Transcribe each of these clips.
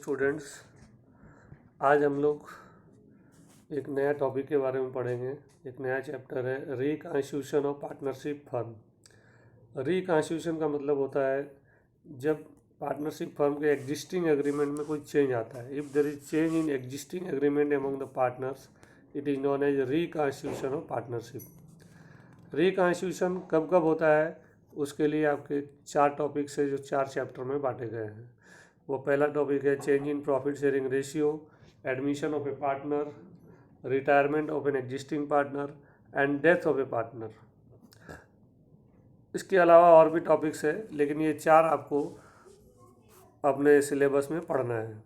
Students, आज हम लोग एक नया टॉपिक के बारे में पढ़ेंगे। एक नया चैप्टर है reconstitution of partnership firm. Reconstitution का मतलब होता है जब पार्टनरशिप फर्म के एग्जिस्टिंग एग्रीमेंट में कोई चेंज आता है। If there is change in existing agreement among the partners, it is known as reconstitution of partnership. Reconstitution कब कब होता है, उसके लिए आपके 4 टॉपिक से जो 4 चैप्टर में बांटे गए हैं। वो पहला टॉपिक है change in profit sharing ratio, admission of A partner, retirement of an existing partner and death of A partner. इसके अलावा और भी टॉपिक्स है, लेकिन ये 4 आपको अपने सिलेबस में पढ़ना है।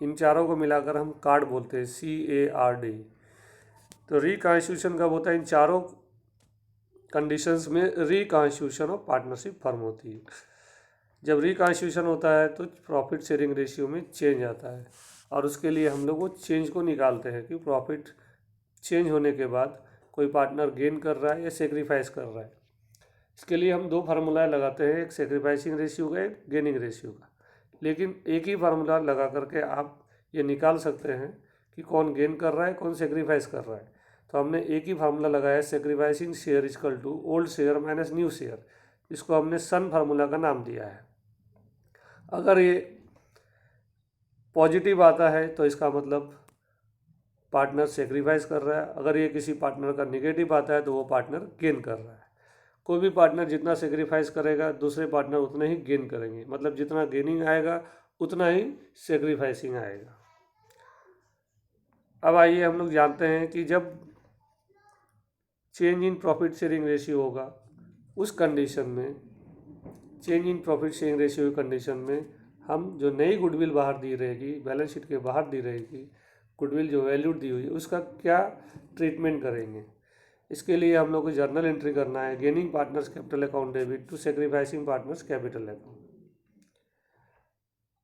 इन चारों को मिलाकर हम कार्ड बोलते हैं, CARD। तो रिकॉन्स्टिट्यूशन कब होता है, इन चारों कंडीशंस में रिकॉन्स्टिट्यूशन ऑफ पार्टनरशिप फर्म होती है। जब रिकॉन्स्टिट्यूशन होता है तो प्रॉफिट शेयरिंग रेशियो में चेंज आता है, और उसके लिए हम लोग वो चेंज को निकालते हैं कि प्रॉफिट चेंज होने के बाद कोई पार्टनर गेन कर रहा है या सेक्रीफाइस कर रहा है। इसके लिए हम 2 फार्मूला लगाते हैं, एक सेक्रीफाइसिंग रेशियो का, एक गेनिंग रेशियो का। लेकिन एक ही फार्मूला लगा करके आप ये निकाल सकते हैं कि कौन गेन कर रहा है, कौन सेक्रीफाइस कर रहा है। तो हमने एक ही फार्मूला लगाया, sacrificing share equal to old share minus new share. इसको हमने सन फार्मूला का नाम दिया है। अगर ये पॉजिटिव आता है तो इसका मतलब पार्टनर सेक्रीफाइस कर रहा है। अगर ये किसी पार्टनर का निगेटिव आता है तो वो पार्टनर गेन कर रहा है। कोई भी पार्टनर जितना सेक्रीफाइस करेगा, दूसरे पार्टनर उतना ही गेन करेंगे। मतलब जितना गेनिंग आएगा उतना ही सेक्रीफाइसिंग आएगा। अब आइए हम लोग जानते हैं कि जब change in profit sharing ratio होगा, उस कंडीशन में, change in profit sharing ratio की कंडीशन में, हम जो नई गुडविल बाहर दी रहेगी, बैलेंस शीट के बाहर दी रहेगी गुडविल जो वैल्यू दी हुई है, उसका क्या ट्रीटमेंट करेंगे। इसके लिए हम लोग को जर्नल एंट्री करना है, gaining partners capital account debit to sacrificing partners capital account.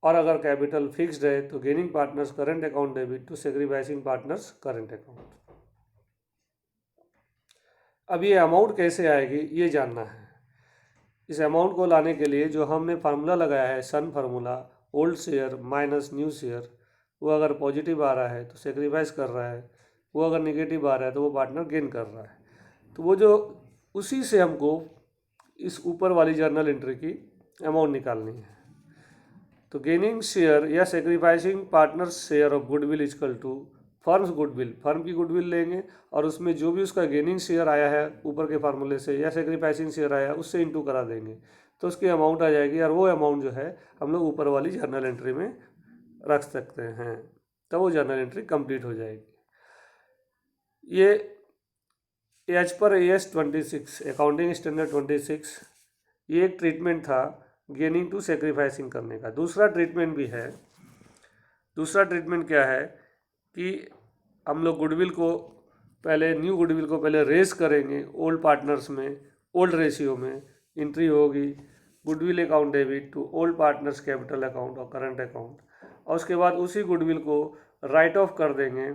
और अगर कैपिटल फिक्स्ड है तो gaining partners current account debit to sacrificing partners current account. अब ये अमाउंट कैसे आएगी ये जानना है। इस अमाउंट को लाने के लिए जो हमने फार्मूला लगाया है, सन formula, old share minus new share, वो अगर पॉजिटिव आ रहा है तो सेक्रीफाइस कर रहा है, वो अगर निगेटिव आ रहा है तो वो पार्टनर गेन कर रहा है। तो वो जो उसी से हमको इस ऊपर वाली जर्नल एंट्री की अमाउंट निकालनी है। तो गेनिंग शेयर या sacrificing partner share of goodwill equal to firms goodwill, firm की गुडविल लेंगे और उसमें जो भी उसका गेनिंग शेयर आया है ऊपर के फार्मूले से या सेक्रीफाइसिंग शेयर आया है उससे इंटू करा देंगे तो उसकी अमाउंट आ जाएगी। और वो अमाउंट जो है हम लोग ऊपर वाली जर्नल एंट्री में रख सकते हैं, तो वो जर्नल एंट्री कंप्लीट हो जाएगी। ये as per AS 26 accounting standard 26 ये एक ट्रीटमेंट था गेनिंग टू सेक्रीफाइसिंग करने का। दूसरा ट्रीटमेंट भी है। दूसरा ट्रीटमेंट क्या है कि हम लोग गुडविल को पहले, न्यू गुडविल को पहले रेस करेंगे ओल्ड पार्टनर्स में, ओल्ड रेशियो में एंट्री होगी goodwill account debit to old partners capital account और करंट अकाउंट, और उसके बाद उसी गुडविल को राइट ऑफ कर देंगे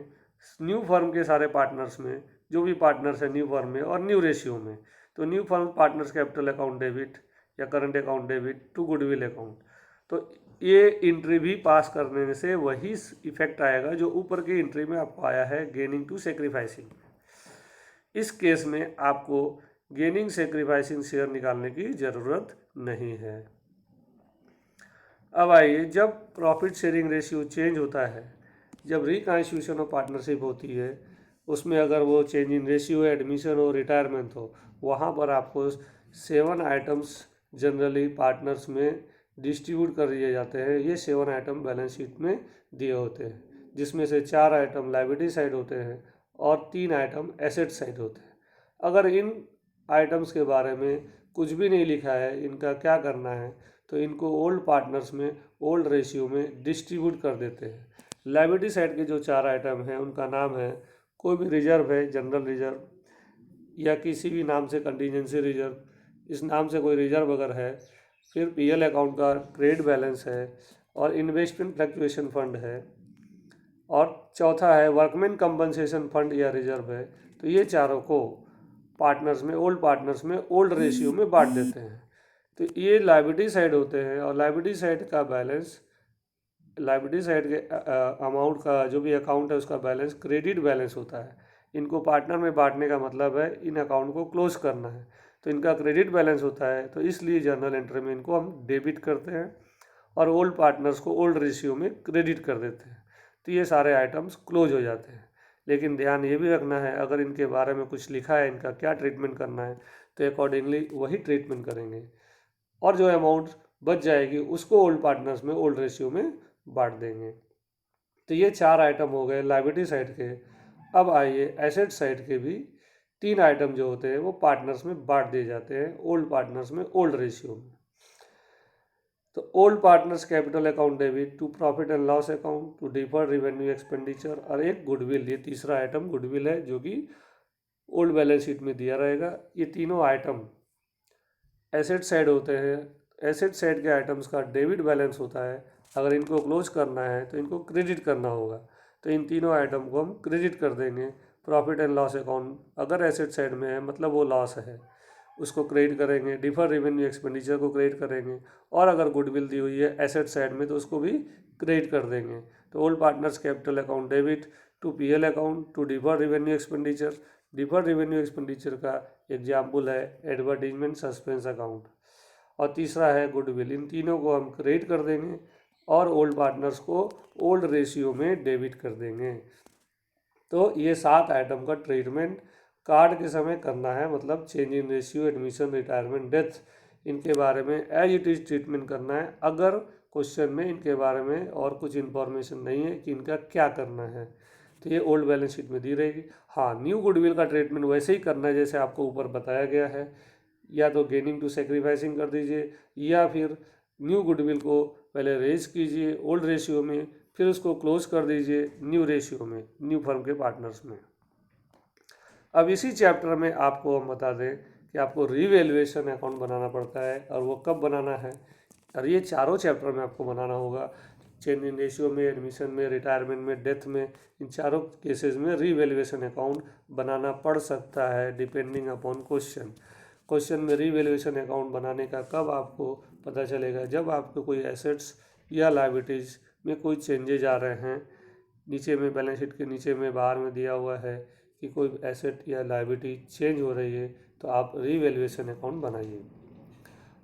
न्यू फर्म के सारे पार्टनर्स में, जो भी पार्टनर्स है न्यू फर्म में और न्यू रेशियो में। तो new firm partners capital account debit या current account debit to goodwill account. तो ये एंट्री भी पास करने से वही इफेक्ट आएगा जो ऊपर की एंट्री में आपको आया है गेनिंग टू सेक्रीफाइसिंग। इस केस में आपको गेनिंग सेक्रीफाइसिंग शेयर निकालने की ज़रूरत नहीं है। अब आइए, जब प्रॉफिट शेयरिंग रेशियो चेंज होता है, जब रिकॉन्स्टिट्यूशन ऑफ पार्टनरशिप होती है, उसमें अगर वो चेंज इन रेशियो, एडमिशन हो, रिटायरमेंट हो, वहाँ पर आपको 7 आइटम्स जनरली पार्टनर्स में डिस्ट्रीब्यूट कर दिए जाते हैं। ये 7 आइटम बैलेंस शीट में दिए होते हैं, जिसमें से 4 आइटम लायबिलिटी साइड होते हैं और 3 आइटम एसेट साइड होते हैं। अगर इन आइटम्स के बारे में कुछ भी नहीं लिखा है, इनका क्या करना है, तो इनको ओल्ड पार्टनर्स में ओल्ड रेशियो में डिस्ट्रीब्यूट कर देते हैं। लायबिलिटी साइड के जो 4 आइटम हैं उनका नाम है, कोई भी रिजर्व है, जनरल रिजर्व या किसी भी नाम से कंटीजेंसी रिजर्व, इस नाम से कोई रिजर्व अगर है, फिर PL अकाउंट का ट्रेड बैलेंस है और इन्वेस्टमेंट फ्लक्चुएशन फंड है, और चौथा है वर्कमैन कंपनसेशन फंड या रिजर्व है। तो ये चारों को पार्टनर्स में, ओल्ड पार्टनर्स में ओल्ड रेशियो में बांट देते हैं। तो ये लायबिलिटी साइड होते हैं और लायबिलिटी साइड का बैलेंस लायबिलिटी साइड के अमाउंट का जो भी अकाउंट है उसका बैलेंस क्रेडिट बैलेंस होता है। इनको पार्टनर में बांटने का मतलब है इन अकाउंट को क्लोज करना है, तो इनका क्रेडिट बैलेंस होता है, तो इसलिए जर्नल एंट्री में इनको हम डेबिट करते हैं और ओल्ड पार्टनर्स को ओल्ड रेशियो में क्रेडिट कर देते हैं। तो ये सारे आइटम्स क्लोज हो जाते हैं। लेकिन ध्यान ये भी रखना है, अगर इनके बारे में कुछ लिखा है इनका क्या ट्रीटमेंट करना है, तो अकॉर्डिंगली वही ट्रीटमेंट करेंगे और जो अमाउंट बच जाएगी उसको ओल्ड पार्टनर्स में ओल्ड रेशियो में बांट देंगे। तो ये 4 आइटम हो गए लायबिलिटी साइड के। अब आइए एसेट साइड के भी 3 आइटम जो होते हैं वो पार्टनर्स में बांट दिए जाते हैं, ओल्ड पार्टनर्स में ओल्ड रेशियो में। तो old partners capital account debit to profit and loss account to deferred revenue expenditure और एक गुडविल, ये तीसरा आइटम गुडविल है जो कि ओल्ड बैलेंस शीट में दिया रहेगा। ये तीनों आइटम एसेट साइड होते हैं। एसेट साइड के आइटम्स का डेबिट बैलेंस होता है, अगर इनको क्लोज करना है तो इनको क्रेडिट करना होगा, तो इन तीनों आइटम को हम क्रेडिट कर देंगे। प्रॉफिट एंड लॉस अकाउंट अगर एसेट साइड में है मतलब वो लॉस है, उसको क्रेडिट करेंगे। डिफर रेवेन्यू एक्सपेंडिचर को क्रेडिट करेंगे और अगर गुडविल दी हुई है एसेट साइड में तो उसको भी क्रेडिट कर देंगे। तो old partners capital account debit to PL account to defer revenue expenditure. Defer revenue expenditure का एग्जाम्पल है एडवर्टीजमेंट सस्पेंस अकाउंट। और तीसरा है गुडविल। इन तीनों को हम क्रेडिट कर देंगे और ओल्ड पार्टनर्स को ओल्ड रेशियो में डेबिट कर देंगे। तो ये 7 आइटम का ट्रीटमेंट कार्ड के समय करना है, मतलब change in ratio, admission, retirement, death, इनके बारे में एज इट इज ट्रीटमेंट करना है। अगर क्वेश्चन में इनके बारे में और कुछ इन्फॉर्मेशन नहीं है कि इनका क्या करना है, तो ये ओल्ड बैलेंस शीट में दी रहेगी। हाँ, न्यू गुडविल का ट्रीटमेंट वैसे ही करना है जैसे आपको ऊपर बताया गया है, या तो गेनिंग टू सेक्रीफाइसिंग कर दीजिए या फिर न्यू गुडविल को पहले रेज कीजिए ओल्ड रेशियो में, फिर उसको क्लोज कर दीजिए न्यू रेशियो में, न्यू फर्म के पार्टनर्स में। अब इसी चैप्टर में आपको हम बता दें कि आपको रीवैल्यूएशन अकाउंट बनाना पड़ता है और वो कब बनाना है, और ये चारों चैप्टर में आपको बनाना होगा। चेंज इन रेशियो में, एडमिशन में, रिटायरमेंट में, डेथ में, इन चारों केसेस में रीवैल्यूएशन अकाउंट बनाना पड़ सकता है डिपेंडिंग अपॉन क्वेश्चन। क्वेश्चन में रीवैल्यूएशन अकाउंट बनाने का कब आपको पता चलेगा, जब आपको कोई एसेट्स या लायबिलिटीज़ में कोई चेंजेज आ रहे हैं। नीचे में बैलेंस शीट के नीचे में बाहर में दिया हुआ है कि कोई एसेट या लायबिलिटी चेंज हो रही है, तो आप रीवैल्यूएशन अकाउंट बनाइए।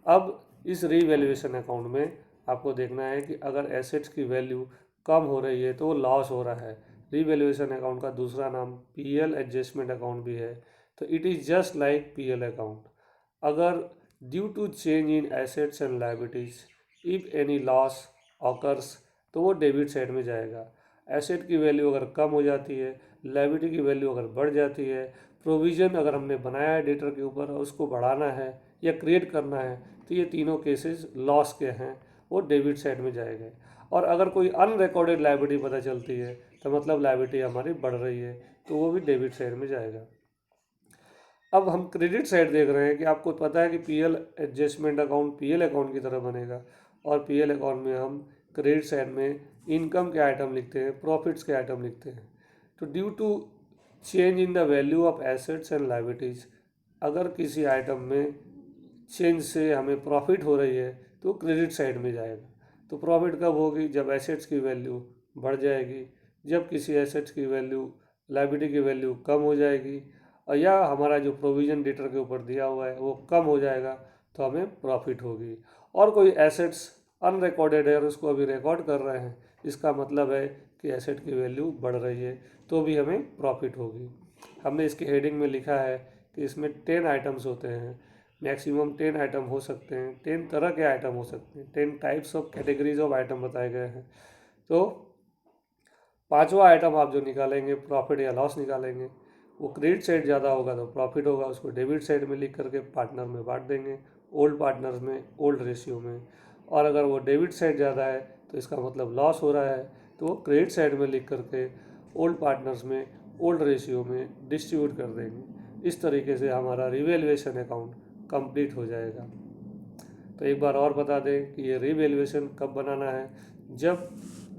अब इस रीवैल्यूएशन अकाउंट में आपको देखना है कि अगर एसेट्स की वैल्यू कम हो रही है तो वो लॉस हो रहा है। रीवैल्यूएशन अकाउंट का दूसरा नाम पीएल एडजस्टमेंट अकाउंट भी है। तो it is just like PL account. अगर due to change in assets and liabilities if any loss occurs, तो वो डेबिट साइड में जाएगा। एसेट की वैल्यू अगर कम हो जाती है, लायबिलिटी की वैल्यू अगर बढ़ जाती है, प्रोविज़न अगर हमने बनाया है डेटर के ऊपर और उसको बढ़ाना है या क्रिएट करना है, तो ये तीनों केसेस लॉस के हैं, वो डेबिट साइड में जाएंगे। और अगर कोई अनरिकॉर्डेड लायबिलिटी पता चलती है तो मतलब लायबिलिटी हमारी बढ़ रही है, तो वो भी डेबिट साइड में जाएगा। अब हम क्रेडिट साइड देख रहे हैं कि आपको पता है कि PL adjustment account PL account की तरह बनेगा, और पीएल अकाउंट में हम क्रेडिट साइड में इनकम के आइटम लिखते हैं, प्रॉफिट्स के आइटम लिखते हैं। तो due to change in the value of assets and liabilities, अगर किसी आइटम में चेंज से हमें प्रॉफिट हो रही है तो क्रेडिट साइड में जाएगा। तो प्रॉफिट कब होगी, जब एसेट्स की वैल्यू बढ़ जाएगी, जब किसी एसेट्स की वैल्यू लायबिलिटी की वैल्यू कम हो जाएगी, और या हमारा जो प्रोविज़न डेटर के ऊपर दिया हुआ है वो कम हो जाएगा, तो हमें प्रॉफिट होगी। और कोई एसेट्स अनरिकॉर्डेड है और उसको अभी रिकॉर्ड कर रहे हैं, इसका मतलब है कि एसेट की वैल्यू बढ़ रही है, तो भी हमें प्रॉफिट होगी। हमने इसके हेडिंग में लिखा है कि इसमें 10 आइटम्स होते हैं, मैक्सिमम 10 आइटम हो सकते हैं, 10 तरह के आइटम हो सकते हैं, 10 types of categories of item बताए गए हैं। तो पांचवा आइटम आप जो निकालेंगे प्रॉफिट या लॉस निकालेंगे, वो क्रेडिट साइड ज़्यादा होगा तो प्रॉफिट होगा, उसको डेबिट साइड में लिख करके पार्टनर में बांट देंगे, ओल्ड पार्टनर्स में ओल्ड रेशियो में। और अगर वो डेबिट साइड ज़्यादा है तो इसका मतलब लॉस हो रहा है, तो वो क्रेडिट साइड में लिख करके ओल्ड पार्टनर्स में ओल्ड रेशियो में डिस्ट्रीब्यूट कर देंगे। इस तरीके से हमारा रिवैल्यूएशन अकाउंट कंप्लीट हो जाएगा। तो एक बार और बता दें कि ये रिवैल्यूएशन कब बनाना है, जब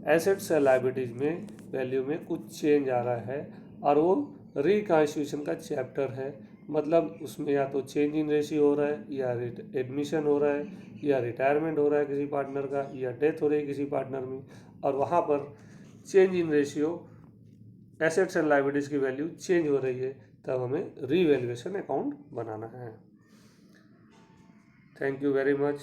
एसेट्स या लायबिलिटीज में वैल्यू में कुछ चेंज आ रहा है और वो रिकॉन्स्टिट्यूशन का चैप्टर है, मतलब उसमें या तो चेंज इन रेशियो हो रहा है, या एडमिशन हो रहा है, या रिटायरमेंट हो रहा है किसी पार्टनर का, या डेथ हो रही है किसी पार्टनर में, और वहाँ पर change in ratio assets and liabilities की वैल्यू चेंज हो रही है, तब हमें रीवैल्यूएशन अकाउंट बनाना है। Thank you very much.